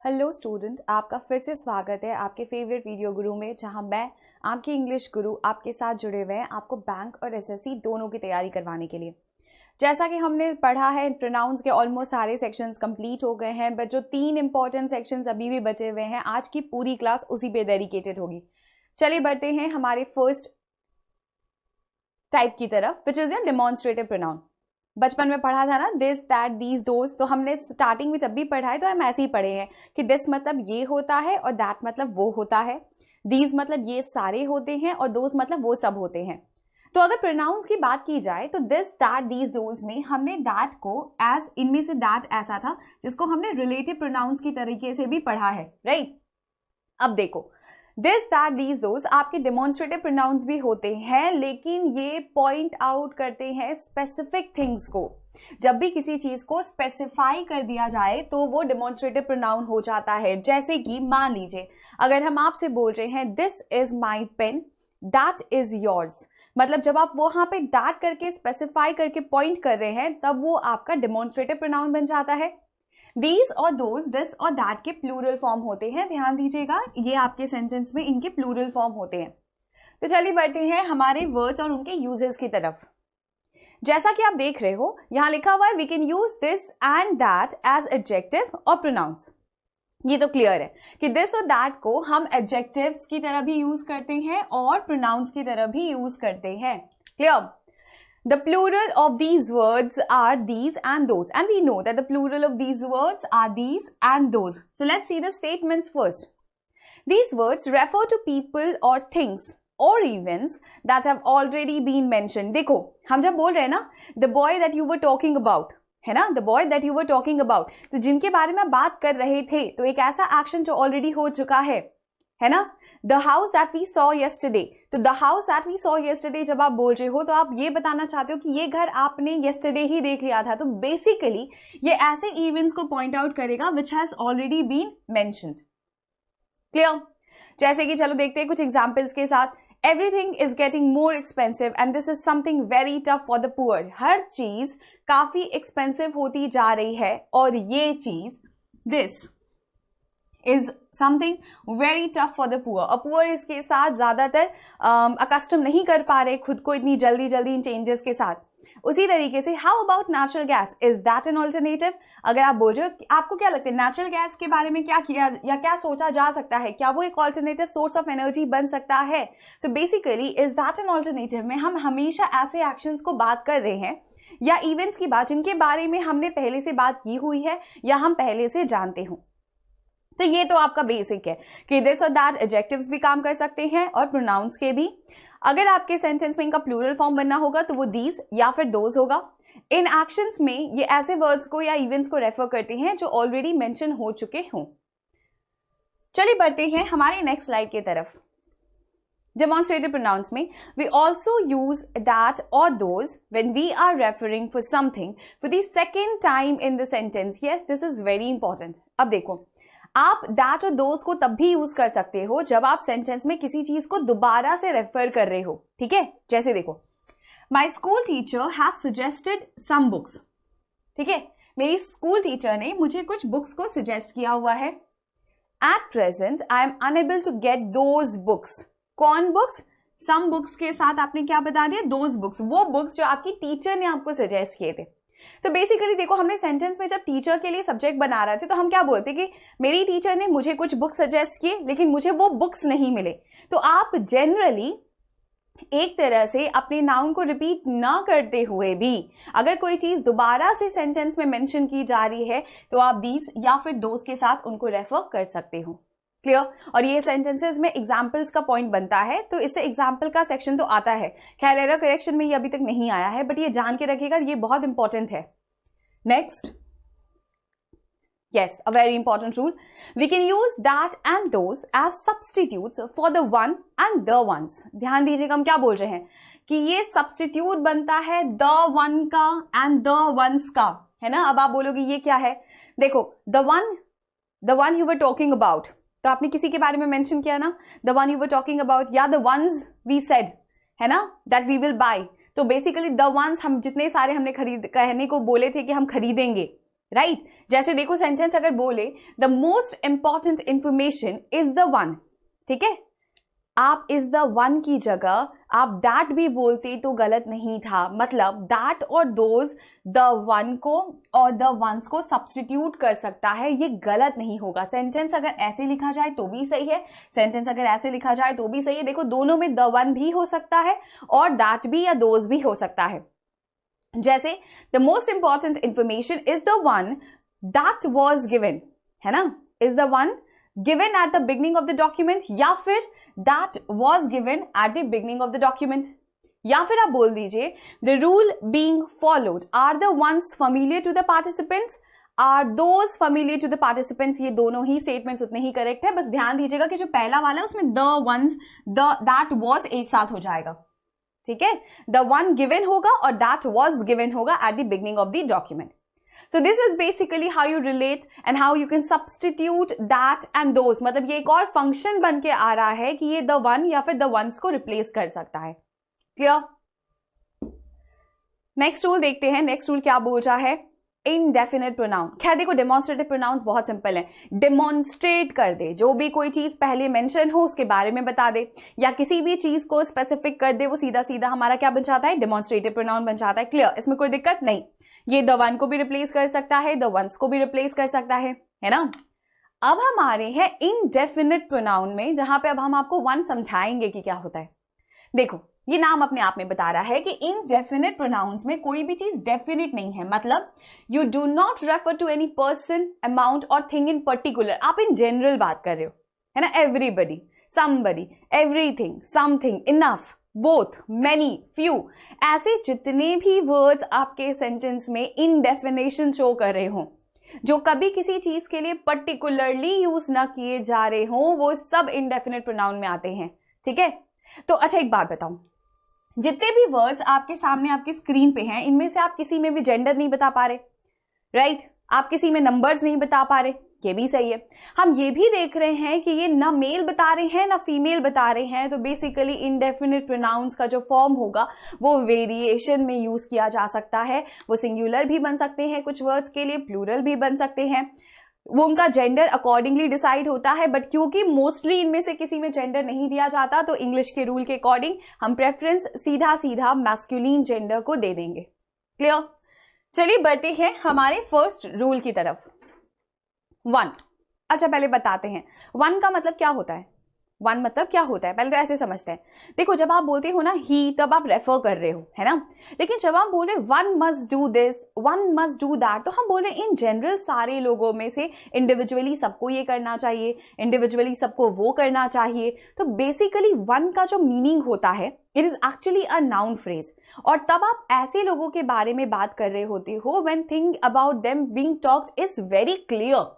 Hello student, आपका फिर से स्वागत है आपके फेवरेट वीडियो गुरु में, जहां मैं आपकी इंग्लिश गुरु आपके साथ जुड़े हुए हैं आपको बैंक और एसएससी दोनों की तैयारी करवाने के लिए। जैसा कि हमने पढ़ा है, प्रोनाउंस के ऑलमोस्ट सारे सेक्शंस कंप्लीट हो गए हैं, बट जो 3 इंपॉर्टेंट सेक्शंस अभी भी बचे हुए हैं, आज की पूरी क्लास उसी पे डेडिकेटेड होगी। चलिए बढ़ते हैं हमारे फर्स्ट टाइप की तरफ, which is your demonstrative pronoun. बचपन में पढ़ा था ना, दिस दैट दीज दोज, तो हमने स्टार्टिंग में जब भी पढ़ा है तो हम ऐसे ही पढ़े हैं कि दिस मतलब ये होता है और दैट मतलब वो होता है, दीज मतलब ये सारे होते हैं और दोज मतलब वो सब होते हैं। तो अगर प्रोनाउंस की बात की जाए तो दिस दैट दीज दोज में हमने दैट को एज, इनमें से दैट ऐसा था जिसको हमने रिलेटिव प्रोनाउंस की तरीके से भी पढ़ा है, राइट। अब देखो, दिस दैट दीज दोज आपके डेमोन्स्ट्रेटिव प्रोनाउंस भी होते हैं, लेकिन ये पॉइंट आउट करते हैं स्पेसिफिक थिंग्स को। जब भी किसी चीज को स्पेसिफाई कर दिया जाए तो वो डेमोन्स्ट्रेटिव प्रोनाउन हो जाता है। जैसे कि मान लीजिए, अगर हम आपसे बोल रहे हैं this is my pen, that is yours, मतलब जब आप वहां पे दैट करके स्पेसिफाई करके पॉइंट कर रहे हैं तब वो आपका डेमोन्स्ट्रेटिव प्रोनाउन बन जाता है। These और those, this और that के प्लूरल फॉर्म होते हैं, ध्यान दीजिएगा, ये आपके सेंटेंस में इनके प्लूरल फॉर्म होते हैं। तो चलिए बढ़ते हैं हमारे वर्ड्स और उनके यूजेस की तरफ। जैसा कि आप देख रहे हो, यहां लिखा हुआ है we can use this and that as adjective और प्रोनाउंस। ये तो क्लियर है कि दिस और दैट को हम एडजेक्टिव्स की तरह भी यूज करते हैं और प्रोनाउंस की तरह भी यूज करते हैं। Clear? The plural of these words are these and those, and we know that the plural of these words are these and those. So let's see the statements first. These words refer to people or things or events that have already been mentioned. देखो, हम जब बोल रहे हैं ना, the boy that you were talking about, है ना, the boy that you were talking about, तो जिनके बारे में बात कर रहे थे, तो एक ऐसा एक्शन जो ऑलरेडी हो चुका है ना। The house that we saw yesterday, तो the house that we saw yesterday जब आप बोल रहे हो तो आप ये बताना चाहते हो कि ये घर आपने yesterday ही देख लिया था। तो बेसिकली ये ऐसे इवेंट्स को पॉइंट आउट करेगा which has already been mentioned. Clear? जैसे कि चलो देखते हैं कुछ एग्जाम्पल्स के साथ। Everything is getting more expensive and this is something very tough for the poor. हर चीज काफी एक्सपेंसिव होती जा रही है और ये चीज, this is something very tough for the poor. और poor इसके साथ ज्यादातर अकस्टम नहीं कर पा रहे खुद को इतनी जल्दी इन चेंजेस के साथ। उसी तरीके से how about natural gas, is that an alternative? अगर आप बोल रहे हो, आपको क्या लगता है नेचुरल गैस के बारे में क्या किया या क्या सोचा जा सकता है, क्या वो एक ऑल्टरनेटिव सोर्स ऑफ एनर्जी बन सकता है? तो basically is that an alternative में हम हमेशा ऐसे एक्शंस को बात कर रहे हैं या इवेंट्स की बात जिनके बारे में हमने पहले से बात की हुई है या हम पहले से जानते हो। तो ये तो आपका बेसिक है कि दिस और दैट एडजेक्टिव्स भी काम कर सकते हैं और प्रोनाउंस के भी। अगर आपके सेंटेंस में इनका प्लूरल फॉर्म बनना होगा तो वो दीज या फिर दोज होगा। इन एक्शंस में ये ऐसे वर्ड्स को या इवेंट्स को रेफर करते हैं जो ऑलरेडी मेंशन हो चुके हों। चलिए बढ़ते हैं हमारे नेक्स्ट स्लाइड की तरफ। डेमोन्स्ट्रेटिव प्रोनाउंस में we also use that or those when we are referring for something for the second time in the sentence. Yes, this is very important. अब देखो, आप दैट और दोज को तब भी यूज कर सकते हो जब आप सेंटेंस में किसी चीज को दोबारा से रेफर कर रहे हो, ठीक है। जैसे देखो, my school teacher has suggested some books, ठीक है, मेरी स्कूल टीचर ने मुझे कुछ बुक्स को सजेस्ट किया हुआ है। At present I am unable to get those books. कौन बुक्स? सम बुक्स के साथ आपने क्या बता दिया? दोज बुक्स, वो बुक्स जो आपकी टीचर ने आपको सजेस्ट किए थे। तो बेसिकली देखो, हमने सेंटेंस में जब टीचर के लिए सब्जेक्ट बना रहे थे तो हम क्या बोलते कि मेरी टीचर ने मुझे कुछ बुक्स सजेस्ट किए लेकिन मुझे वो बुक्स नहीं मिले। तो आप जनरली एक तरह से अपने नाउन को रिपीट ना करते हुए भी अगर कोई चीज दोबारा से सेंटेंस में मेंशन की जा रही है तो आप दीज या फिर दोज के साथ उनको रेफर कर सकते हो। क्लियर? और ये सेंटेंसेस में एग्जाम्पल्स का पॉइंट बनता है, तो इससे एग्जाम्पल का सेक्शन तो आता है। खैर एरर करेक्शन में ये अभी तक नहीं आया है, बट ये जान के रखिएगा, ये बहुत इंपॉर्टेंट है। Next, yes, a very important rule. We can use that and those as substitutes for the one and the ones. ध्यान दीजिएगा, हम क्या बोल रहे हैं कि ये सब्सटीट्यूट बनता है the one का and the ones का, है ना। अब आप बोलोगे ये क्या है? देखो, the one you were talking about, तो आपने किसी के बारे में मेंशन किया ना, the one you were talking about, या the ones we said, है ना, that we will buy। तो बेसिकली the ones, हम जितने सारे हमने कहने को बोले थे कि हम खरीदेंगे, राइट जैसे देखो सेंटेंस अगर बोले the most important information is the one, ठीक है, आप इज द वन की जगह आप दैट भी बोलते तो गलत नहीं था, मतलब दैट और दोज द वन को और द वंस को सब्स्टिट्यूट कर सकता है, ये गलत नहीं होगा। सेंटेंस अगर ऐसे लिखा जाए तो भी सही है, सेंटेंस अगर ऐसे लिखा जाए तो भी सही है। देखो दोनों में द वन भी हो सकता है और दैट भी या दोज भी हो सकता है। जैसे the most important information is the one that was given, है ना, is the one given at the beginning of the document, या फिर that was given at the beginning of the document, या फिर आप बोल दीजिए the rule being followed are the ones familiar to the participants, are those familiar to the participants। ये दोनों ही statements उतने ही करेक्ट है, बस ध्यान दीजिएगा कि जो पहला वाला है उसमें the ones that was एक साथ हो जाएगा, ठीक है, the one given होगा और that was given होगा at the beginning of the document। So this is basically how you relate and how you can substitute that and those। मतलब ये एक और फंक्शन बन के आ रहा है कि ये the one या फिर the ones को रिप्लेस कर सकता है। क्लियर? नेक्स्ट रूल देखते हैं। नेक्स्ट रूल क्या बोल रहा है? Indefinite pronoun. खैर देखो डेमोन्स्ट्रेटिव प्रोनाउंस बहुत सिंपल है, डेमोन्स्ट्रेट कर दे, जो भी कोई चीज पहले मेंशन हो उसके बारे में बता दे या किसी भी चीज को स्पेसिफिक कर दे, वो सीधा सीधा हमारा क्या बन जाता है? डेमोन्स्ट्रेटिव प्रोनाउन बन जाता है। क्लियर? इसमें कोई दिक्कत नहीं। ये द वन को भी रिप्लेस कर सकता है, द वंस को भी रिप्लेस कर सकता है ना। अब हमारे हैं इनडेफिनेट प्रोनाउन में, जहां पे अब हम आपको वन समझाएंगे कि क्या होता है। देखो ये नाम अपने आप में बता रहा है कि इनडेफिनेट प्रोनाउंस में कोई भी चीज डेफिनेट नहीं है, मतलब you do not refer to any person, amount और थिंग इन पर्टिकुलर। आप इन जनरल बात कर रहे हो, है ना, everybody, somebody, everything, something, enough, both, many, few, ऐसे जितने भी वर्ड्स आपके सेंटेंस में इनडेफिनेशन शो कर रहे हो, जो कभी किसी चीज के लिए पर्टिकुलरली यूज ना किए जा रहे हो, वो सब इनडेफिनेट प्रोनाउन में आते हैं। ठीक है, तो अच्छा एक बात बताऊं, जितने भी वर्ड्स आपके सामने आपकी स्क्रीन पे हैं, इनमें से आप किसी में भी जेंडर नहीं बता पा रहे, राइट? आप किसी में नंबर्स नहीं बता पा रहे, ये भी सही है। हम ये भी देख रहे हैं कि ये ना मेल बता रहे हैं ना फीमेल बता रहे हैं, तो बेसिकली इनडेफिनेट प्रोनाउंस का जो फॉर्म होगा वो वेरिएशन में यूज किया जा सकता है। वो सिंगुलर भी बन सकते हैं कुछ वर्ड्स के लिए, प्लूरल भी बन सकते हैं, वो उनका जेंडर अकॉर्डिंगली डिसाइड होता है। बट क्योंकि मोस्टली इनमें से किसी में जेंडर नहीं दिया जाता, तो इंग्लिश के रूल के अकॉर्डिंग हम प्रेफरेंस सीधा सीधा मैस्कुलिन जेंडर को दे देंगे। क्लियर? चलिए बढ़ते हैं हमारे फर्स्ट रूल की तरफ। वन। अच्छा पहले बताते हैं वन का मतलब क्या होता है। वन मतलब क्या होता है पहले तो ऐसे समझते हैं। देखो जब आप बोलते हो ना ही, तब आप रेफर कर रहे हो, है ना। लेकिन जब आप बोल रहे one must do this, one must do that, तो हम बोल रहे हैं इन जनरल सारे लोगों में से इंडिविजुअली सबको ये करना चाहिए, इंडिविजुअली सबको वो करना चाहिए। तो बेसिकली वन का जो मीनिंग होता है, it is actually a noun phrase. और तब आप ऐसे लोगों के बारे में बात कर रहे होते हो when thing about them being talked is very clear,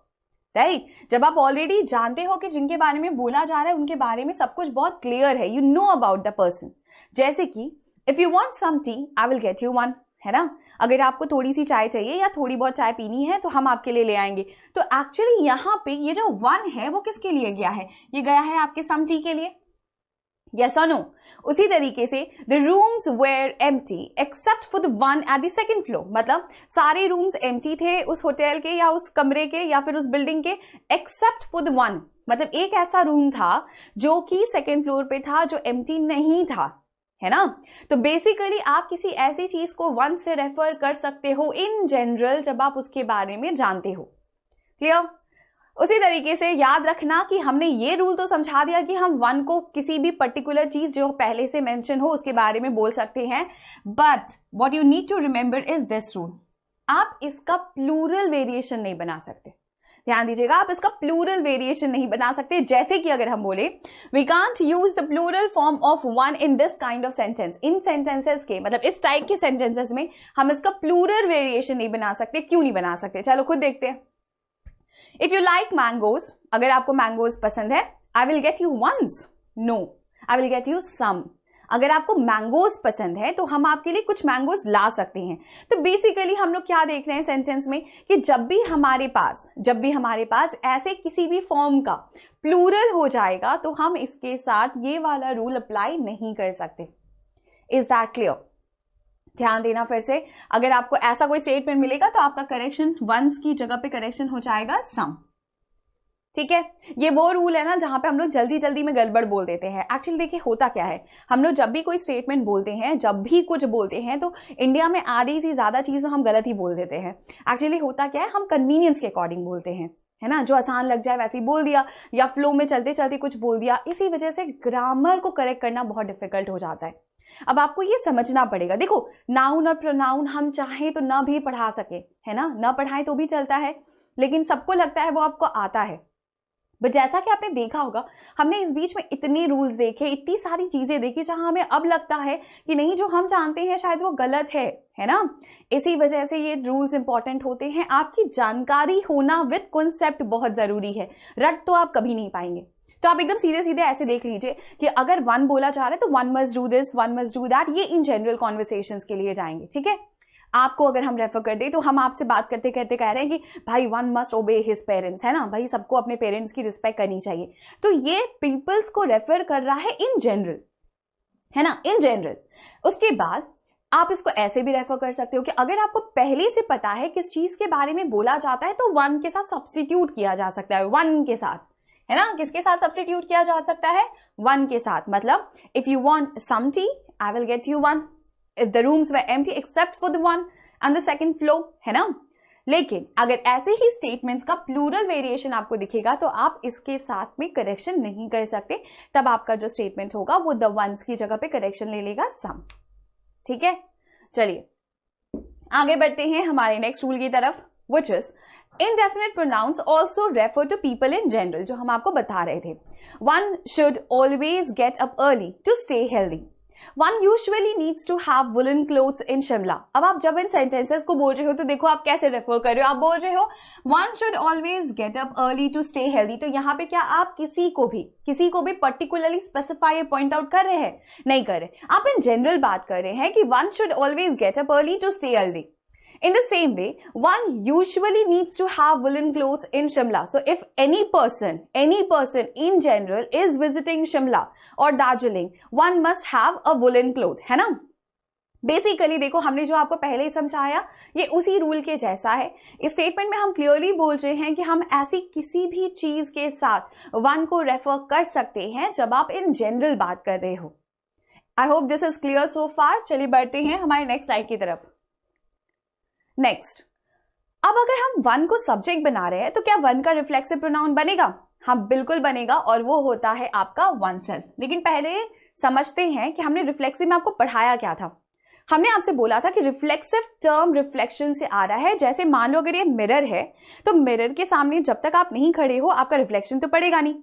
right? जब आप ऑलरेडी जानते हो कि जिनके बारे में बोला जा रहा है उनके बारे में सब कुछ बहुत क्लियर है, you know about the person. जैसे कि if you want some tea I will get you one, है ना। अगर आपको थोड़ी सी चाय चाहिए या थोड़ी बहुत चाय पीनी है तो हम आपके लिए ले आएंगे। तो एक्चुअली यहाँ पे ये जो वन है वो किसके लिए गया है? ये गया है आपके सम टी के लिए, यस और नो। उसी तरीके से the rooms were empty except for the one at the second floor, मतलब सारे रूम्स एम्प्टी थे उस होटल के या उस कमरे के या फिर उस बिल्डिंग के, एक्सेप्ट फॉर द वन, मतलब एक ऐसा रूम था जो कि सेकंड फ्लोर पे था जो एम्प्टी नहीं था, है ना। तो बेसिकली आप किसी ऐसी चीज को वन से रेफर कर सकते हो इन जनरल जब आप उसके बारे में जानते हो। क्लियर? उसी तरीके से याद रखना कि हमने ये रूल तो समझा दिया कि हम वन को किसी भी पर्टिकुलर चीज जो पहले से मेंशन हो उसके बारे में बोल सकते हैं, but what you need to remember is this rule, आप इसका प्लूरल वेरिएशन नहीं बना सकते। ध्यान दीजिएगा, आप इसका प्लूरल वेरिएशन नहीं बना सकते। जैसे कि अगर हम बोले we can't use the plural form of one in this kind of sentence, in sentences के मतलब इस टाइप के सेंटेंसेस में हम इसका प्लूरल वेरिएशन नहीं बना सकते। क्यों नहीं बना सकते? चलो खुद देखते हैं। इफ यू लाइक मैंगोज, अगर आपको मैंगोज पसंद है, I will get you ones, no I will get you some. अगर आपको मैंगोज पसंद है तो हम आपके लिए कुछ मैंगोज ला सकते हैं। तो बेसिकली हम लोग क्या देख रहे हैं सेंटेंस में कि जब भी हमारे पास ऐसे किसी भी फॉर्म का प्लूरल हो जाएगा तो हम इसके साथ ये वाला रूल अप्लाई नहीं कर सकते। Is that clear? ध्यान देना फिर से, अगर आपको ऐसा कोई स्टेटमेंट मिलेगा तो आपका करेक्शन वंस की जगह पे करेक्शन हो जाएगा सम। ठीक है, ये वो रूल है ना जहां पे हम लोग जल्दी जल्दी में गड़बड़ बोल देते हैं। एक्चुअली देखिए होता क्या है, हम लोग जब भी कोई स्टेटमेंट बोलते हैं, जब भी कुछ बोलते हैं, तो इंडिया में आधी से ज्यादा चीजें हम गलत ही बोल देते हैं। एक्चुअली होता क्या है, हम कन्वीनियंस के अकॉर्डिंग बोलते हैं, है ना, जो आसान लग जाए वैसे ही बोल दिया, या फ्लो में चलते चलते कुछ बोल दिया। इसी वजह से ग्रामर को करेक्ट करना बहुत डिफिकल्ट हो जाता है। अब आपको ये समझना पड़ेगा, देखो नाउन और प्रोनाउन हम चाहे तो ना भी पढ़ा सके, है ना, ना पढ़ाए तो भी चलता है, लेकिन सबको लगता है वो आपको आता है। बट जैसा कि आपने देखा होगा, हमने इस बीच में इतने रूल्स देखे, इतनी सारी चीजें देखी, जहां हमें अब लगता है कि नहीं, जो हम जानते हैं शायद वो गलत है ना। इसी वजह से ये रूल्स इंपॉर्टेंट होते हैं। आपकी जानकारी होना विद कॉन्सेप्ट बहुत जरूरी है, रट तो आप कभी नहीं पाएंगे। तो आप एकदम सीधे सीधे ऐसे देख लीजिए कि अगर वन बोला जा रहा है तो one must do this, one must do that, ये इन जनरल कॉन्वर्सेशंस के लिए जाएंगे। ठीक है, आपको अगर हम रेफर कर दें तो हम आपसे बात करते करते कह रहे हैं कि भाई वन मस्ट ओबे हिज पेरेंट्स, है ना, भाई सबको अपने पेरेंट्स की रिस्पेक्ट करनी चाहिए। तो ये पीपल्स को रेफर कर रहा है इन जनरल, है ना, इन जनरल। उसके बाद आप इसको ऐसे भी रेफर कर सकते हो कि अगर आपको पहले से पता है किस चीज के बारे में बोला जाता है तो वन के साथ सब्स्टिट्यूट किया जा सकता है, वन के साथ, है ना, किसके साथ सब्स्टिट्यूट किया जा सकता है, वन के साथ। मतलब if you want some tea I will get you one, if the rooms were empty except for the one and the second floor, है ना। लेकिन अगर ऐसे ही स्टेटमेंट्स का प्लूरल वेरिएशन आपको दिखेगा तो आप इसके साथ में करेक्शन नहीं कर सकते, तब आपका जो स्टेटमेंट होगा वो द वंस की जगह पे करेक्शन ले लेगा सम। ठीक है, चलिए आगे बढ़ते हैं हमारे नेक्स्ट रूल की तरफ, which is indefinite pronouns also refer to people in general, जो हम आपको बता रहे थे। One should always get up early to stay healthy. One usually needs to have woolen clothes in Shimla. अब आप जब इन सेंटेंसेस को बोल रहे हो तो देखो आप कैसे रेफर कर रहे हो, आप बोल रहे हो one should always get up early to stay healthy। तो यहाँ पे क्या आप किसी को भी पर्टिकुलरली स्पेसिफाई पॉइंट आउट कर रहे हैं? नहीं कर रहे, आप इन जनरल बात कर रहे हैं कि one should always get up early to stay healthy. In the same way, one usually needs to have woolen clothes in Shimla. So if any person in general is visiting Shimla or Darjeeling, one must have a woolen cloth, है ना। Basically देखो हमने जो आपको पहले ही समझाया ये उसी रूल के जैसा है। इस स्टेटमेंट में हम क्लियरली बोल रहे हैं कि हम ऐसी किसी भी चीज के साथ वन को रेफर कर सकते हैं जब आप इन जनरल बात कर रहे हो। I hope this is clear so far. चलिए बढ़ते हैं हमारे नेक्स्ट स्लाइड की तरफ। नेक्स्ट, अब अगर हम वन को सब्जेक्ट बना रहे हैं तो क्या वन का रिफ्लेक्सिव प्रोनाउन बनेगा? हाँ बिल्कुल बनेगा, और वो होता है आपका वन सेल्फ। लेकिन पहले समझते हैं कि हमने रिफ्लेक्सिव में आपको पढ़ाया क्या था। हमने आपसे बोला था कि रिफ्लेक्सिव टर्म रिफ्लेक्शन से आ रहा है। जैसे मान लो अगर ये मिरर है तो मिरर के सामने जब तक आप नहीं खड़े हो आपका रिफ्लेक्शन तो पड़ेगा नहीं।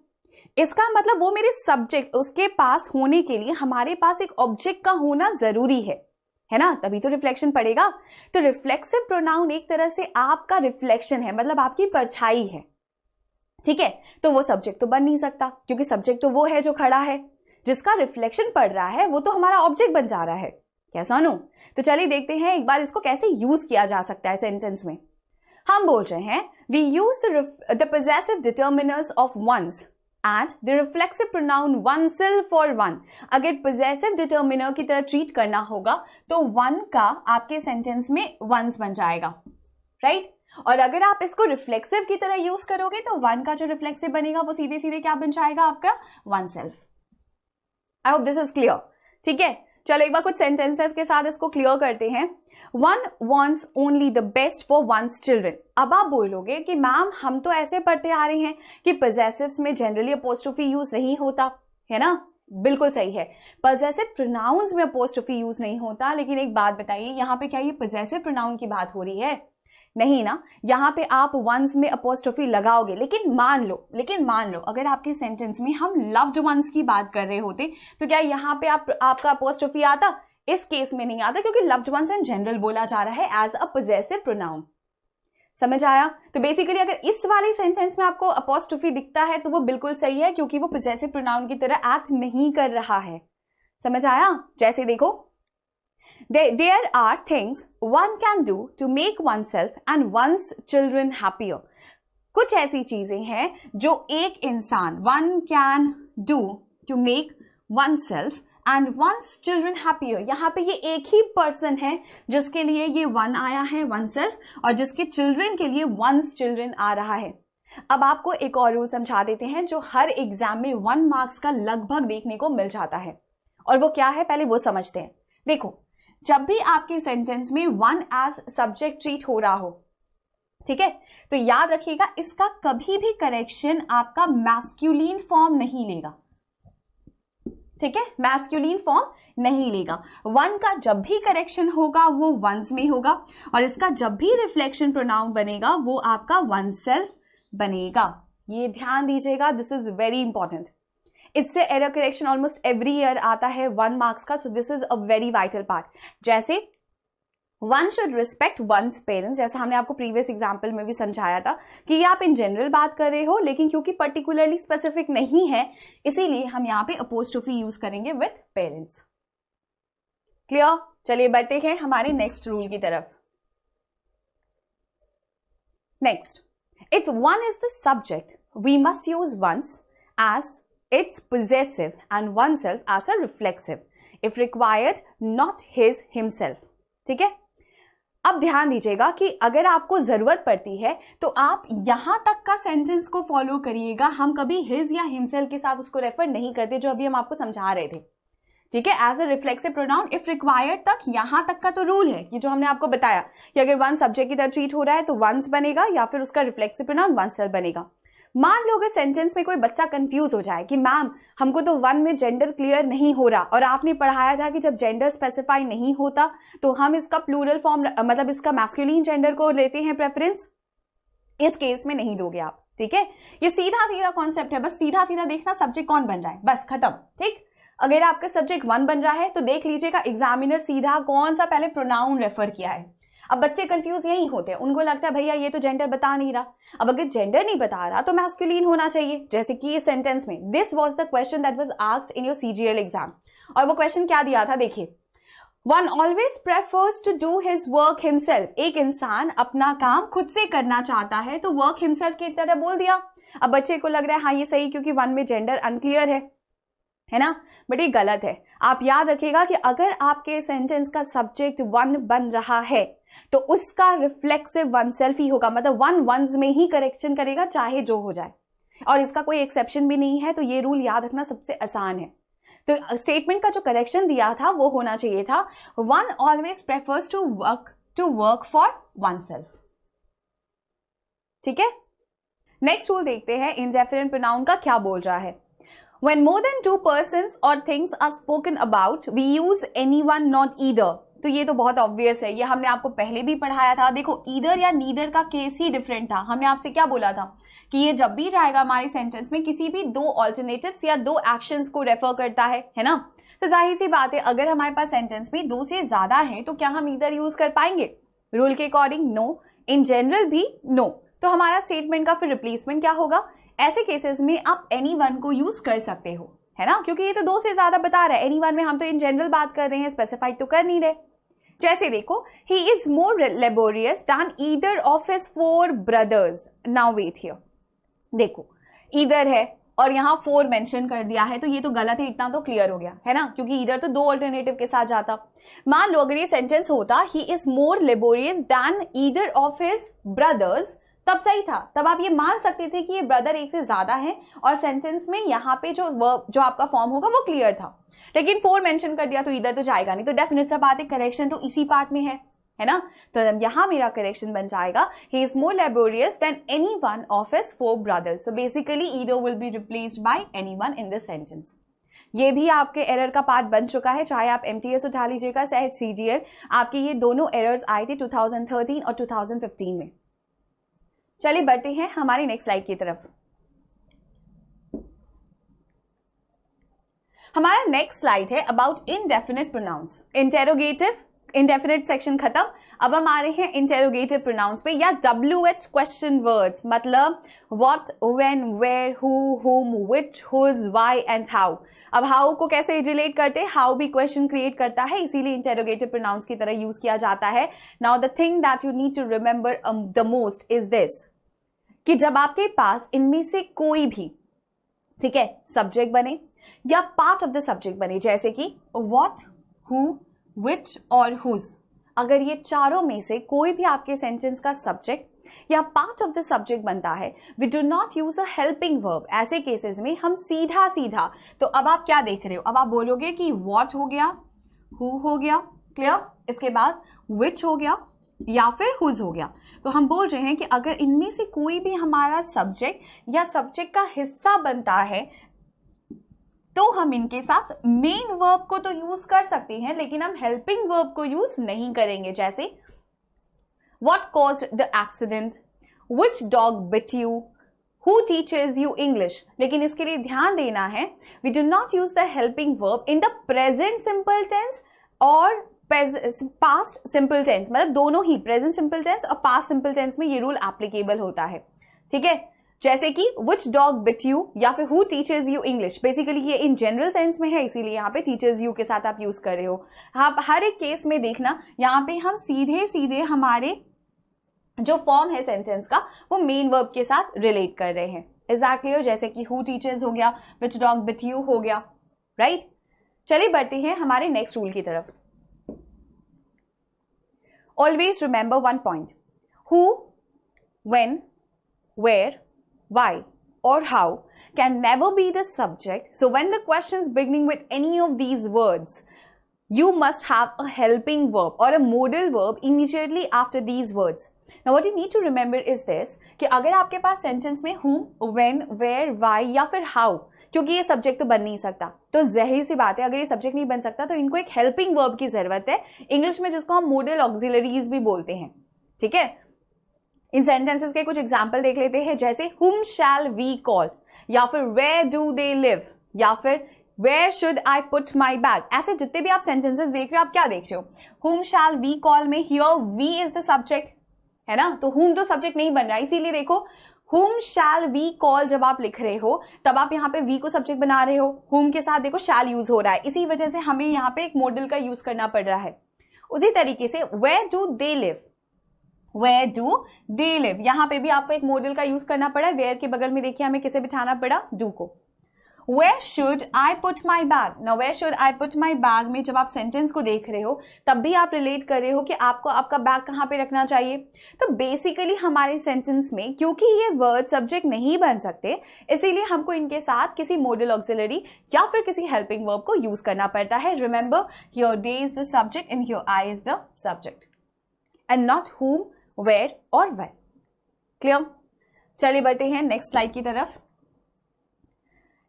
इसका मतलब वो मेरे सब्जेक्ट उसके पास होने के लिए हमारे पास एक ऑब्जेक्ट का होना जरूरी है ना, तभी तो रिफ्लेक्शन पड़ेगा। तो रिफ्लेक्सिव प्रोनाउन एक तरह से आपका रिफ्लेक्शन है, मतलब आपकी परछाई है। ठीक है, तो वो सब्जेक्ट तो बन नहीं सकता क्योंकि सब्जेक्ट तो वो है जो खड़ा है, जिसका रिफ्लेक्शन पड़ रहा है वो तो हमारा ऑब्जेक्ट बन जा रहा है। कैसा नो? तो चलिए देखते हैं एक बार इसको कैसे यूज किया जा सकता है सेंटेंस में। हम बोल रहे हैं we use the possessive determiners of one's and the reflexive pronoun oneself for one। अगर possessive determiner की तरह ट्रीट करना होगा तो one का आपके सेंटेंस में once बन जाएगा, राइट। और अगर आप इसको रिफ्लेक्सिव की तरह यूज करोगे तो one का जो रिफ्लेक्सिव बनेगा वो सीधे सीधे क्या बन जाएगा आपका oneself। I hope this is clear. ठीक है, चलो एक बार कुछ सेंटेंसेस के साथ इसको क्लियर करते हैं। One wants only the best for one's children। अब आप बोलोगे कि मैम हम तो ऐसे पढ़ते आ रहे हैं कि possessives में जनरली अपोस्ट्रोफी यूज नहीं होता, है ना। बिल्कुल सही है, possessive pronouns में अपोस्ट्रोफी यूज नहीं होता। लेकिन एक बात बताइए, यहाँ पे क्या ये possessive pronoun की बात हो रही है? नहीं ना, यहाँ पे आप वंस में अपोस्ट्रोफी लगाओगे। लेकिन मान लो अगर आपके सेंटेंस में हम लव्ड वंस की बात कर रहे होते तो क्या यहाँ पे आपका अपोस्ट्रोफी आता? इस केस में नहीं आता क्योंकि लव्ड वंस इन जनरल बोला जा रहा है एज अ पोजेसिव प्रोनाउन। समझ आया? तो बेसिकली अगर इस वाले सेंटेंस में आपको अपोस्ट्रोफी दिखता है तो वो बिल्कुल सही है क्योंकि वो पोजेसिव प्रोनाउन की तरह एक्ट नहीं कर रहा है। समझ आया? जैसे देखो, there are things one can do to make oneself and one's children happier। कुछ ऐसी चीजें हैं जो एक इंसान one can do to make oneself and one's children happier, यहाँ पे ये एक ही पर्सन है जिसके लिए ये वन आया है, वन सेल्फ, और जिसके चिल्ड्रन के लिए वंस चिल्ड्रन आ रहा है। अब आपको एक और रूल समझा देते हैं जो हर एग्जाम में 1 मार्क्स का लगभग देखने को मिल जाता है, और वो क्या है पहले वो समझते हैं। देखो, जब भी आपके सेंटेंस में वन एज सब्जेक्ट ट्रीट हो रहा हो, ठीक है, तो याद रखिएगा इसका कभी भी करेक्शन आपका मैस्कुलिन फॉर्म नहीं लेगा, ठीक है, मैस्कुलिन फॉर्म नहीं लेगा। वन का जब भी करेक्शन होगा वो वंस में होगा, और इसका जब भी रिफ्लेक्शन प्रोनाउन बनेगा वो आपका वन सेल्फ बनेगा। ये ध्यान दीजिएगा, दिस इज वेरी इंपॉर्टेंट। इससे error correction almost every year आता है 1 मार्क्स का, so this is a very vital part. जैसे one should respect one's parents, जैसा हमने आपको प्रीवियस एग्जाम्पल में भी समझाया था कि ये आप इन जनरल बात कर रहे हो, लेकिन क्योंकि पर्टिकुलरली स्पेसिफिक नहीं है इसीलिए हम यहाँ पे अपोस्ट्रोफी यूज करेंगे विद पेरेंट्स। क्लियर? चलिए बढ़ते हैं हमारे नेक्स्ट रूल की तरफ। Next, if one is the subject, we must use once as its possessive and oneself as a reflexive, if required, not his, himself. ठीक है? अब ध्यान दीजिएगा कि अगर आपको जरूरत पड़ती है तो आप यहां तक का सेंटेंस को फॉलो करिएगा, हम कभी हिज या हिमसेल्फ के साथ उसको रेफर नहीं करते, जो अभी हम आपको समझा रहे थे, ठीक है। As a reflexive pronoun if required तक, यहां तक का तो रूल है कि जो हमने आपको बताया कि अगर वन सब्जेक्ट की तरह ट्रीट हो रहा है तो वंस बनेगा या फिर उसका रिफ्लेक्सिव प्रोनाउन वन सेल्फ बनेगा। मान लो अगर सेंटेंस में कोई बच्चा कंफ्यूज हो जाए कि मैम हमको तो वन में जेंडर क्लियर नहीं हो रहा, और आपने पढ़ाया था कि जब जेंडर स्पेसिफाई नहीं होता तो हम इसका प्लूरल फॉर्म मतलब इसका मैस्कुलिन जेंडर को लेते हैं प्रेफरेंस, इस केस में नहीं दोगे आप, ठीक है। ये सीधा सीधा कॉन्सेप्ट है, बस सीधा सीधा देखना सब्जेक्ट कौन बन रहा है, बस खत्म, ठीक। अगर आपका सब्जेक्ट वन बन रहा है तो देख लीजिएगा एग्जामिनर सीधा कौन सा पहले प्रोनाउन रेफर किया है। अब बच्चे कंफ्यूज यही होते हैं, उनको लगता है भैया ये तो जेंडर बता नहीं रहा, अब अगर जेंडर नहीं बता रहा तो मैस्कुलिन होना चाहिए, जैसे कि इस सेंटेंस में this was the question that was asked in your CGL exam. और वो क्वेश्चन क्या दिया था, देखिए, one always prefers to do his work himself, एक इंसान अपना काम खुद से करना चाहता है तो वर्क हिमसेल्फ की तरह बोल दिया। अब बच्चे को लग रहा है हाँ ये सही, क्योंकि वन में जेंडर अनक्लियर है ना, बट ये गलत है। आप याद रखिएगा कि अगर आपके सेंटेंस का सब्जेक्ट वन बन रहा है तो उसका रिफ्लेक्सिव वन सेल्फ ही होगा, मतलब वन वंस में ही करेक्शन करेगा चाहे जो हो जाए, और इसका कोई एक्सेप्शन भी नहीं है। तो ये रूल याद रखना सबसे आसान है। तो स्टेटमेंट का जो करेक्शन दिया था वो होना चाहिए था one always prefers to work for oneself, ठीक है। नेक्स्ट रूल देखते हैं इंडेफिनिट प्रोनाउन का क्या बोल रहा है। When more than two persons or things are spoken about, we use anyone, not either. तो ये तो बहुत ऑब्वियस है, ये हमने आपको पहले भी पढ़ाया था। देखो ईदर या नीदर का केस ही डिफरेंट था। हमने आपसे क्या बोला था कि ये जब भी जाएगा हमारे सेंटेंस में किसी भी दो ऑल्टरनेटिव्स या दो एक्शंस को रेफर करता है ना। तो जाहिर सी बात है अगर हमारे पास सेंटेंस में दो से ज्यादा है तो क्या हम ईदर यूज कर पाएंगे? रूल के अकॉर्डिंग नो, इन जनरल भी नो। तो हमारा स्टेटमेंट का फिर रिप्लेसमेंट क्या होगा? ऐसे केसेस में आप एनी वन को यूज कर सकते हो, है ना, क्योंकि ये तो दो से ज्यादा बता रहा है। एनी वन में हम तो इन जनरल बात कर रहे हैं, स्पेसिफाई तो कर नहीं रहे। जैसे देखो, he is more laborious than either of his 4 brothers. Now wait here, देखो ईदर है और यहाँ 4 मेंशन कर दिया है, तो ये तो गलत है, इतना तो क्लियर हो गया है ना, क्योंकि ईदर तो 2 अल्टरनेटिव के साथ जाता। मान लो अगर ये सेंटेंस होता he is more laborious than either of his brothers, तब सही था, तब आप ये मान सकते थे कि ये ब्रदर एक से ज्यादा है और सेंटेंस में यहाँ पे जो आपका फॉर्म होगा वो क्लियर था। लेकिन 4 मेंशन कर दिया तो इधर तो जाएगा नहीं, तो डेफिनेट सा बात है करेक्शन तो इसी पार्ट में है ना। तो यहाँ मेरा करेक्शन बन जाएगा he is more laborious then any one of his 4 brothers. So basically either will be replaced by any one in this sentence. ये भी आपके एरर का पार्ट बन चुका है, चाहे आप MTS उठा लीजिएगा चाहे CGL, आपके ये दोनों एरर्स आए थे 2013 और 2015 में। चलिए बढ़ते हैं हमारी नेक्स्ट स्लाइड की तरफ। हमारा नेक्स्ट स्लाइड है about indefinite pronouns. Interrogative indefinite section खत्म, अब हम आ रहे हैं इंटेरोगेटिव प्रोनाउंस पे या WH क्वेश्चन वर्ड्स, मतलब what, when, where, who, whom, which, whose, why and how. अब हाउ को कैसे रिलेट करते हैं, हाउ भी क्वेश्चन क्रिएट करता है, इसीलिए इंटेरोगेटिव प्रोनाउंस की तरह यूज किया जाता है। Now the thing that you need to remember the most is this, कि जब आपके पास इनमें से कोई भी, ठीक है, सब्जेक्ट बने या पार्ट ऑफ द सब्जेक्ट बने, जैसे कि व्हाट, हु, व्हिच और हुज। अगर ये चारों में से कोई भी आपके सेंटेंस का सब्जेक्ट या पार्ट ऑफ द सब्जेक्ट बनता है, we do not use a helping verb. ऐसे केसेस में हम सीधा सीधा, तो अब आप क्या देख रहे हो, अब आप बोलोगे कि व्हाट हो गया, हु हो गया, क्लियर, इसके बाद व्हिच हो गया या फिर हुज हो गया। तो हम बोल रहे हैं कि अगर इनमें से कोई भी हमारा सब्जेक्ट या सब्जेक्ट का हिस्सा बनता है तो हम इनके साथ मेन वर्ब को तो यूज कर सकते हैं, लेकिन हम हेल्पिंग वर्ब को यूज नहीं करेंगे। जैसे what caused the accident, which dog bit you, who teachers you English. लेकिन इसके लिए ध्यान देना है, we do not use the helping verb in the present simple tense और पास्ट सिंपल टेंस, मतलब दोनों ही प्रेजेंट सिंपल टेंस और पास्ट सिंपल टेंस में ये रूल एप्लीकेबल होता है। ठीक है, जैसे कि which dog bit you या फिर who teaches you English। Basically ये इन जनरल सेंस में है, इसीलिए यहाँ पे teaches you के साथ आप यूज कर रहे हो। आप हर एक केस में देखना, यहाँ पे हम सीधे सीधे हमारे जो फॉर्म है सेंटेंस का वो मेन वर्ब के साथ रिलेट कर रहे हैं। एग्जैक्टली, जैसे कि who teaches हो गया, which dog bit you हो गया, राइट। चलिए बढ़ते हैं हमारे नेक्स्ट रूल की तरफ। Always remember one point. Who, when, where, why or how can never be the subject. So when the questions beginning with any of these words, you must have a helping verb or a modal verb immediately after these words. Now what you need to remember is this, कि अगर आपके पास sentence में whom, when, where, why या फिर how, क्योंकि ये subject तो बन नहीं सकता, तो जाहिर सी बात है अगर ये सब्जेक्ट नहीं बन सकता तो इनको एक हेल्पिंग वर्ब की जरूरत है, इंग्लिश में जिसको हम मोडल ऑक्सिलरीज भी बोलते हैं। ठीक है, इन सेंटेंसेस के कुछ एग्जाम्पल देख लेते हैं, जैसे whom shall we call या फिर where do they live या फिर where should I put my bag। ऐसे जितने भी आप सेंटेंसेस देख रहे हो, आप क्या देख रहे हो, whom shall we call में here we is the subject है ना, तो whom तो सब्जेक्ट नहीं बन रहा, इसीलिए देखो whom shall we call जब आप लिख रहे हो तब आप यहाँ पे we को सब्जेक्ट बना रहे हो, whom के साथ देखो shall यूज हो रहा है, इसी वजह से हमें यहाँ पे एक मॉडल का यूज करना पड़ रहा है। उसी तरीके से where do they live, where do they live, यहाँ पे भी आपको एक मॉडल का यूज करना पड़ा है, where के बगल में देखिए हमें किसे बिठाना पड़ा, do को। Where should I put my bag, now where should I put my bag में जब आप सेंटेंस को देख रहे हो तब भी आप रिलेट कर रहे हो कि आपको आपका बैग कहाँ पे रखना चाहिए। तो बेसिकली हमारे सेंटेंस में क्योंकि ये वर्ड सब्जेक्ट नहीं बन सकते, इसीलिए हमको इनके साथ किसी मॉडल ऑक्सिलरी या फिर किसी हेल्पिंग वर्ब को यूज करना पड़ता है। Remember, your day is the subject and your I is the subject and not whom, where और when। क्लियर, चलिए बढ़ते हैं नेक्स्ट स्लाइड की तरफ।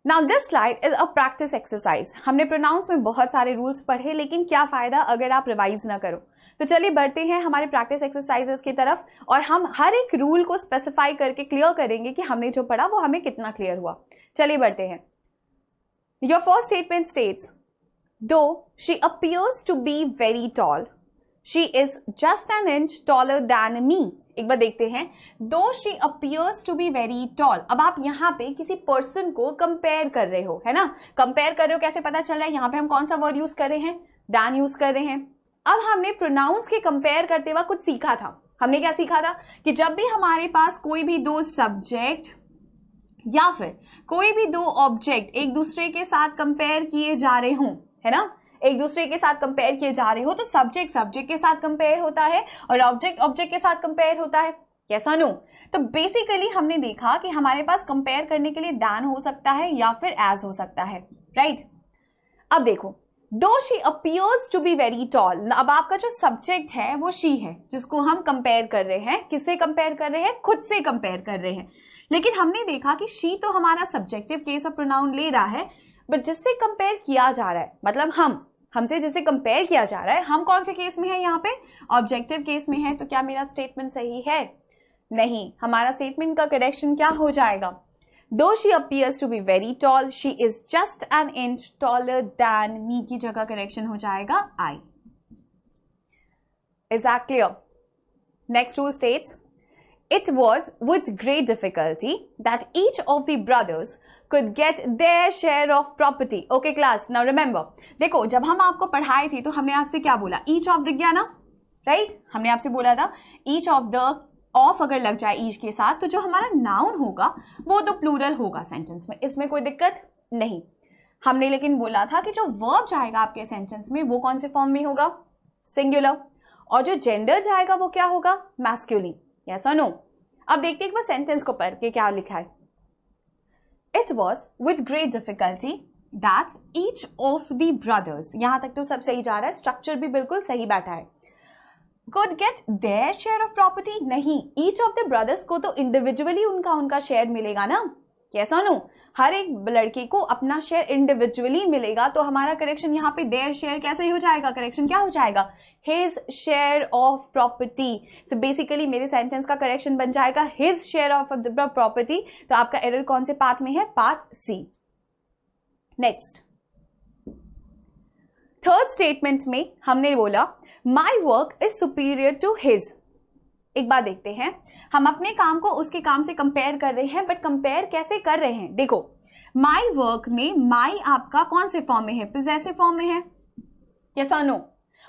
Now this slide is a practice exercise। हमने प्रोनाउंस में बहुत सारे रूल्स पढ़े, लेकिन क्या फायदा अगर आप रिवाइज ना करो। तो चलिए बढ़ते हैं हमारे प्रैक्टिस एक्सरसाइजेस की तरफ और हम हर एक रूल को स्पेसिफाई करके क्लियर करेंगे कि हमने जो पढ़ा वो हमें कितना क्लियर हुआ। चलिए बढ़ते हैं। Your first statement states, though she appears to be very tall, she is just an inch taller than me। एक बार देखते हैं, though she appears to be very tall। अब आप यहाँ पे किसी पर्सन को कंपेयर कर रहे हो, है ना, कंपेयर कर रहे हो, कैसे पता चल रहा है, यहाँ पे हम कौन सा वर्ड यूज कर रहे हैं, than यूज कर रहे हैं। अब हमने प्रोनाउंस के कंपेयर करते हुए कुछ सीखा था। हमने क्या सीखा था कि जब भी हमारे पास कोई भी दो सब्जेक्ट या फिर कोई भी दो ऑब्जेक्ट एक दूसरे के साथ कंपेयर किए जा रहे हों, है ना, एक दूसरे के साथ कंपेयर किए जा रहे हो, तो सब्जेक्ट सब्जेक्ट के साथ कंपेयर होता है और ऑब्जेक्ट ऑब्जेक्ट के साथ कंपेयर होता है, कैसा नो। तो बेसिकली हमने देखा कि हमारे पास कंपेयर करने के लिए दैन हो सकता है या फिर एज हो सकता है, राइट। अब देखो, though she appears to be very tall, अब आपका जो सब्जेक्ट है वो शी है जिसको हम कंपेयर कर रहे हैं। किससे कंपेयर कर रहे हैं, खुद से कंपेयर कर रहे हैं। लेकिन हमने देखा कि शी तो हमारा सब्जेक्टिव केस ऑफ प्रोनाउन ले रहा है, बट जिससे कंपेयर किया जा रहा है, मतलब हमसे जिससे कंपेयर किया जा रहा है, हम कौन से केस में है, यहाँ पे ऑब्जेक्टिव केस में है। तो क्या मेरा स्टेटमेंट सही है, नहीं, हमारा स्टेटमेंट का करेक्शन क्या हो जाएगा, though she appears to be very tall, she is just an inch taller than me की जगह करेक्शन हो जाएगा I। Is that clear? Next rule states, it was with great difficulty that each of the brothers could get their share of property। Okay class, now remember, देखो जब हम आपको पढ़ाए थे तो हमने आपसे क्या बोला, each of दिख गया ना, राइट, हमने आपसे बोला था each of the, ऑफ अगर लग जाए ईच के साथ तो जो हमारा नाउन होगा वो तो प्लूरल होगा सेंटेंस में, इसमें कोई दिक्कत नहीं। हमने लेकिन बोला था कि जो वर्ब जाएगा आपके सेंटेंस में वो कौन से फॉर्म में होगा, सिंगुलर, और जो जेंडर जाएगा वो क्या होगा, मैस्कुलिन। यस और नो। अब देखते हैं एक बार सेंटेंस को पढ़ के क्या लिखा है। It was with great difficulty that each of the brothers, यहां तक तो सब सही जा रहा है, स्ट्रक्चर भी बिल्कुल सही बैठा है। could get their share of property, नहीं, each of the brothers को तो इंडिविजुअली उनका शेयर मिलेगा ना, कैसा नो, हर एक लड़के को अपना शेयर इंडिविजुअली मिलेगा। तो हमारा करेक्शन यहाँ पे देयर शेयर कैसे हो जाएगा, करेक्शन क्या हो जाएगा, his share of property. So basically मेरे सेंटेंस का करेक्शन बन जाएगा his share of the property. तो आपका एरर कौन से पार्ट में है, part C. Next, third statement में हमने बोला my work is superior to his. एक बात देखते हैं, हम अपने काम को उसके काम से कंपेयर कर रहे हैं, बट कंपेयर कैसे कर रहे हैं। देखो माई वर्क में माई आपका कौन से फॉर्म में है, पोजेसिव फॉर्म में है, यस और नो,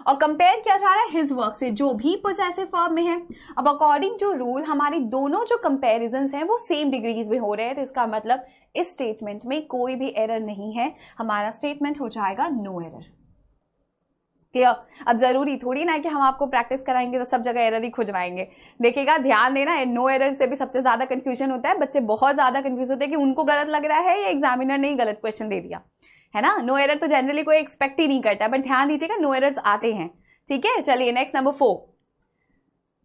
और कंपेयर किया जा रहा है हिज वर्क से जो भी पोजेसिव फॉर्म में है। अब अकॉर्डिंग टू रूल हमारी दोनों जो कंपेरिजन हैं वो सेम डिग्रीज में हो रहे हैं, तो इसका मतलब इस स्टेटमेंट में कोई भी एरर नहीं है, हमारा स्टेटमेंट हो जाएगा नो एरर। अब जरूरी थोड़ी ना है कि हम आपको प्रैक्टिस कराएंगे तो सब जगह एरर ही खुजवाएंगे। देखिएगा, ध्यान देना, नो एरर से भी सबसे ज्यादा कंफ्यूजन होता है, बच्चे बहुत ज्यादा कंफ्यूज होते हैं कि उनको गलत लग रहा है या एग्जामिनर ने ही गलत क्वेश्चन दे दिया है ना। नो एरर तो जनरली कोई एक्सपेक्ट ही नहीं करता है, बट ध्यान दीजिएगा नो एरर्स आते हैं, ठीक है। चलिए next, number 4,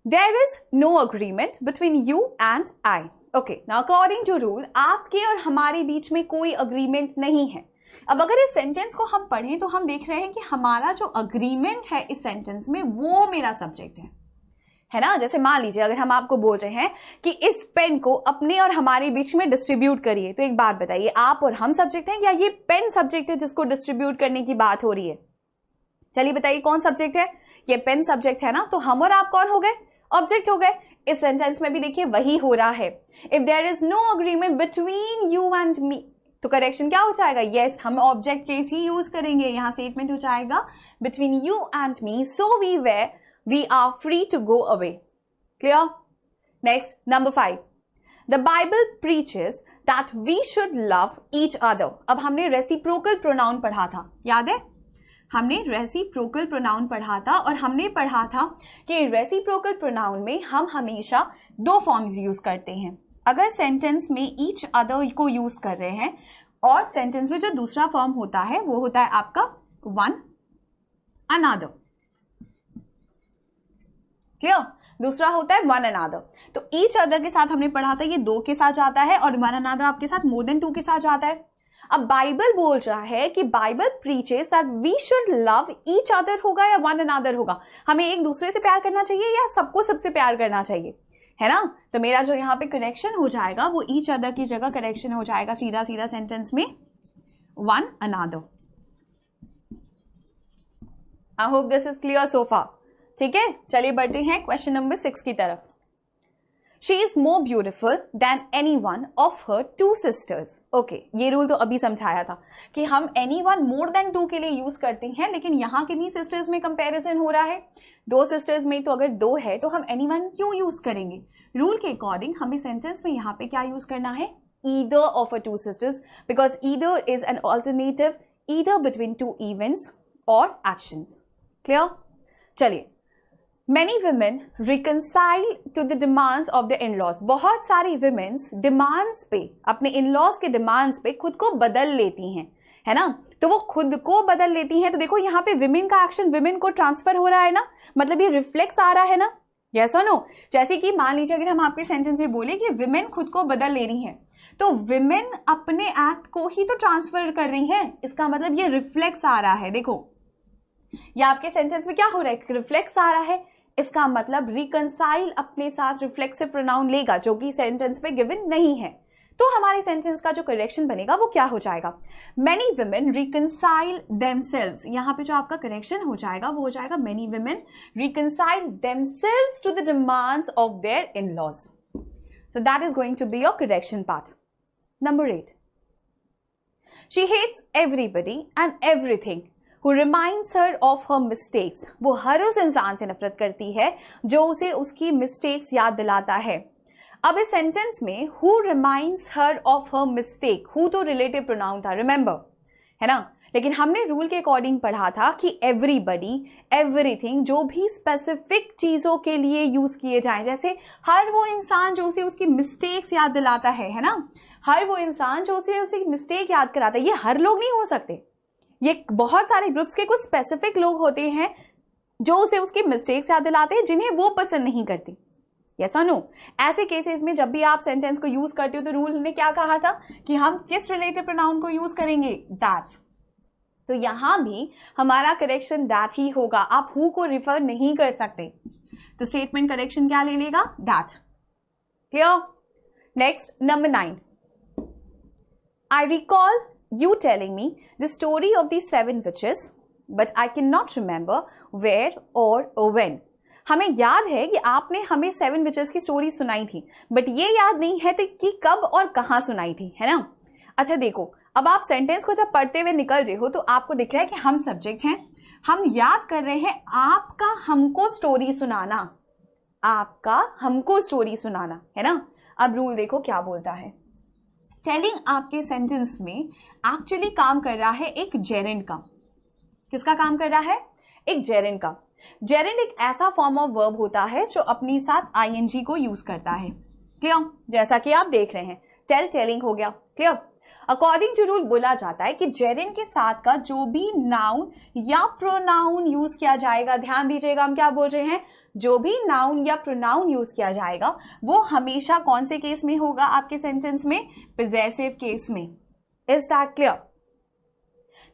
there is no agreement between you and I. Okay, now according to rule आपके और हमारे बीच में कोई अग्रीमेंट नहीं है। अब अगर इस सेंटेंस को हम पढ़ें तो हम देख रहे हैं कि हमारा जो अग्रीमेंट है इस सेंटेंस में वो मेरा सब्जेक्ट है ना। जैसे मान लीजिए अगर हम आपको बोल रहे हैं कि इस पेन को अपने और हमारे बीच में डिस्ट्रीब्यूट करिए, तो एक बात बताइए, आप और हम सब्जेक्ट हैं या ये पेन सब्जेक्ट है जिसको डिस्ट्रीब्यूट करने की बात हो रही है। चलिए बताइए कौन सब्जेक्ट है, ये पेन सब्जेक्ट है ना, तो हम और आप कौन हो गए, ऑब्जेक्ट हो गए। इस सेंटेंस में भी देखिए वही हो रहा है। If there is no agreement between you and me, तो करेक्शन क्या हो जाएगा, यस, हम ऑब्जेक्ट केस ही यूज करेंगे। यहां स्टेटमेंट हो जाएगा between you and me, so we are free to go away. Clear. Next, number 5, the Bible preaches that we should love each other. अब हमने रेसिप्रोकल प्रोनाउन पढ़ा था, याद है, हमने रेसिप्रोकल प्रोनाउन पढ़ा था, और हमने पढ़ा था कि रेसिप्रोकल प्रोनाउन में हम हमेशा 2 फॉर्म्स यूज करते हैं। अगर सेंटेंस में ईच अदर को यूज कर रहे हैं, और सेंटेंस में जो दूसरा फॉर्म होता है वो होता है आपका वन अनदर। क्लियर, दूसरा होता है वन अनदर। तो ईच अदर के साथ हमने पढ़ा था ये 2 के साथ जाता है, और वन अनदर आपके साथ मोर देन 2 के साथ जाता है। अब बाइबल बोल रहा है कि Bible preaches that we should love each other होगा या वन अनदर होगा, हमें एक दूसरे से प्यार करना चाहिए या सबको सबसे प्यार करना चाहिए, है ना। तो मेरा जो यहाँ पे करेक्शन हो जाएगा वो ईच अदर की जगह करेक्शन हो जाएगा सीधा सीधा सेंटेंस में one another. I hope this is clear so far, ठीक है। चलिए बढ़ते हैं क्वेश्चन नंबर 6 की तरफ। She is more beautiful than any one of her 2 sisters. Okay, ये रूल तो अभी समझाया था कि हम एनी वन मोर देन 2 के लिए यूज करते हैं, लेकिन यहाँ कितनी सिस्टर्स में कंपैरिजन हो रहा है, 2 सिस्टर्स में। तो अगर 2 है तो हम एनी वन क्यों यूज करेंगे, रूल के अकॉर्डिंग हमें सेंटेंस में यहाँ पे क्या यूज करना है, either of a 2 sisters, because either is an alternative either between 2 events और एक्शंस। क्लियर। चलिए, Many women reconcile to the demands of their in-laws. बहुत सारी women's demands पे, अपने in-laws के demands पे खुद को बदल लेती हैं, है ना। तो वो खुद को बदल लेती हैं, तो देखो यहाँ पे women का एक्शन women को ट्रांसफर हो रहा है ना, मतलब ये रिफ्लेक्स आ रहा है ना, yes or no। जैसे कि मान लीजिए अगर हम आपके सेंटेंस में बोले कि women खुद को बदल ले रही हैं, तो women अपने एक्ट को ही तो ट्रांसफर कर रही हैं, इसका मतलब ये रिफ्लेक्स आ रहा है। देखो ये आपके सेंटेंस में क्या हो रहा है, रिफ्लेक्स आ रहा है, इसका मतलब रिकंसाइल अपने साथ रिफ्लेक्सिव प्रोनाउन लेगा जो कि सेंटेंस में गिवन नहीं है। तो हमारे सेंटेंस का जो करेक्शन बनेगा वो क्या हो जाएगा, मेनी वुमेन रिकंसाइल देमसेल्व्स। यहाँ पे जो आपका करेक्शन हो जाएगा वो हो जाएगा many women reconcile themselves to the demands of their in-laws. So that is going to be your correction part. Number 8, she hates everybody and everything who reminds her of her mistakes। वो हर उस इंसान से नफरत करती है जो उसे उसकी मिस्टेक्स याद दिलाता है। अब इस सेंटेंस में who reminds her of her mistake, who तो रिलेटिव प्रोनाउन था, रिमेंबर, है ना। लेकिन हमने रूल के अकॉर्डिंग पढ़ा था कि एवरीबडी, एवरीथिंग, जो भी स्पेसिफिक चीजों के लिए यूज किए जाएं, जैसे हर वो इंसान जो उसे उसकी मिस्टेक्स याद दिलाता है ना, हर वो इंसान जो उसे उसकी मिस्टेक याद कराता है, ये हर लोग नहीं हो सकते, ये बहुत सारे ग्रुप्स के कुछ स्पेसिफिक लोग होते हैं जो उसे उसकी मिस्टेक्स याद दिलाते हैं जिन्हें वो पसंद नहीं करती। यस और नो। ऐसे केसेस में जब भी आप सेंटेंस को यूज करते हो तो रूल ने क्या कहा था कि हम किस रिलेटिव प्रोनाउन को यूज करेंगे, दैट। तो यहां भी हमारा करेक्शन दैट ही होगा, आप हु को रिफर नहीं कर सकते, तो स्टेटमेंट करेक्शन क्या ले लेगा, that. Clear. Next number 9, I recall you telling me the story of the 7 witches, but I cannot remember where or when. हमें याद है कि आपने हमें 7 witches की स्टोरी सुनाई थी, बट ये याद नहीं है तो कि कब और कहां सुनाई थी, है ना। अच्छा देखो, अब आप सेंटेंस को जब पढ़ते हुए निकल रहे हो तो आपको दिख रहा है कि हम सब्जेक्ट हैं, हम याद कर रहे हैं आपका हमको स्टोरी सुनाना, आपका हमको स्टोरी सुनाना, है ना। अब रूल देखो क्या बोलता है। टेलिंग आपके सेंटेंस में एक्चुअली काम कर रहा है एक जेरेंड का। किसका काम कर रहा है, एक जेरेंड का। जेरेंड एक ऐसा फॉर्म ऑफ वर्ब होता है जो अपने साथ आईएनजी को यूज करता है। क्लियर, जैसा कि आप देख रहे हैं, टेल, टेलिंग हो गया। क्लियर। अकॉर्डिंग टू रूल बोला जाता है कि जेरेंड के साथ का जो भी नाउन या प्रोनाउन यूज किया जाएगा, ध्यान दीजिएगा हम क्या बोल रहे हैं, जो भी नाउन या प्रोनाउन यूज किया जाएगा वो हमेशा कौन से केस में होगा आपके सेंटेंस में, पॉसेसिव केस में। Is that clear.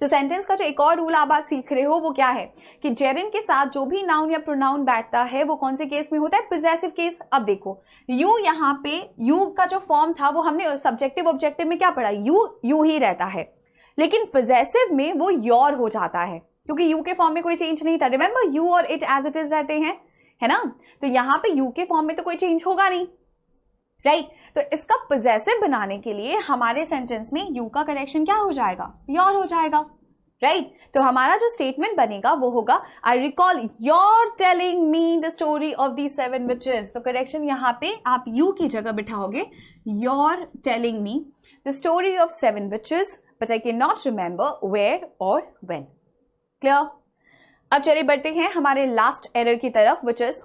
तो सेंटेंस का जो एक और रूल आप आज सीख रहे हो वो क्या है कि जेरेंड के साथ जो भी नाउन या प्रोनाउन बैठता है वो कौन से केस में होता है, पॉसेसिव केस। अब देखो यू, यहाँ पे यू का जो फॉर्म था वो हमने सब्जेक्टिव ऑब्जेक्टिव में क्या पढ़ा, यू ही रहता है, लेकिन पॉसेसिव में वो योर हो जाता है क्योंकि यू के फॉर्म में कोई चेंज नहीं था। रिमेंबर यू और इट एज इट इज रहते हैं, है ना। तो यहां पे यू के फॉर्म में तो कोई चेंज होगा नहीं, राइट। तो इसका पॉसेसिव बनाने के लिए हमारे सेंटेंस में यू का करेक्शन क्या हो जाएगा, योर हो जाएगा, राइट। तो हमारा जो स्टेटमेंट बनेगा वो होगा I recall your telling me the story of the 7 witches. तो करेक्शन यहां पे आप यू की जगह बिठाओगे, your telling me the story of 7 witches but I can not remember where और व्हेन। क्लियर। अब चलिए बढ़ते हैं हमारे लास्ट एरर की तरफ, which is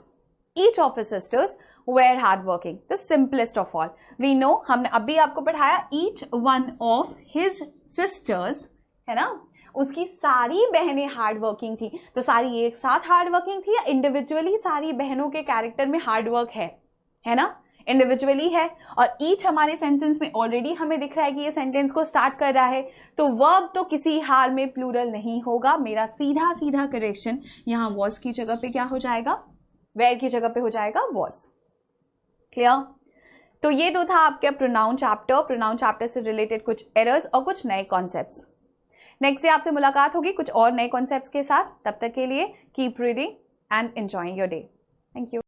each of his sisters were hard working, the simplest of all. We know, हमने अभी आपको पढ़ाया each one of his sisters, है ना, उसकी सारी बहनें हार्ड वर्किंग थी। तो सारी एक साथ हार्ड वर्किंग थी या इंडिविजुअली सारी बहनों के कैरेक्टर में हार्ड वर्क है ना, इंडिविजुअली है। और ईच हमारे सेंटेंस में ऑलरेडी हमें दिख रहा है कि ये सेंटेंस को स्टार्ट कर रहा है, तो वर्ब तो किसी हाल में प्लूरल नहीं होगा। मेरा सीधा सीधा करेक्शन यहां वॉज की जगह पे क्या हो जाएगा, वेयर की जगह पे हो जाएगा वॉज। क्लियर। तो ये तो था आपके प्रोनाउन चैप्टर से रिलेटेड कुछ एरर्स और कुछ नए कॉन्सेप्ट्स। नेक्स्ट डे आपसे मुलाकात होगी कुछ और नए कॉन्सेप्ट्स के साथ। तब तक के लिए keep reading and enjoying your day. Thank you.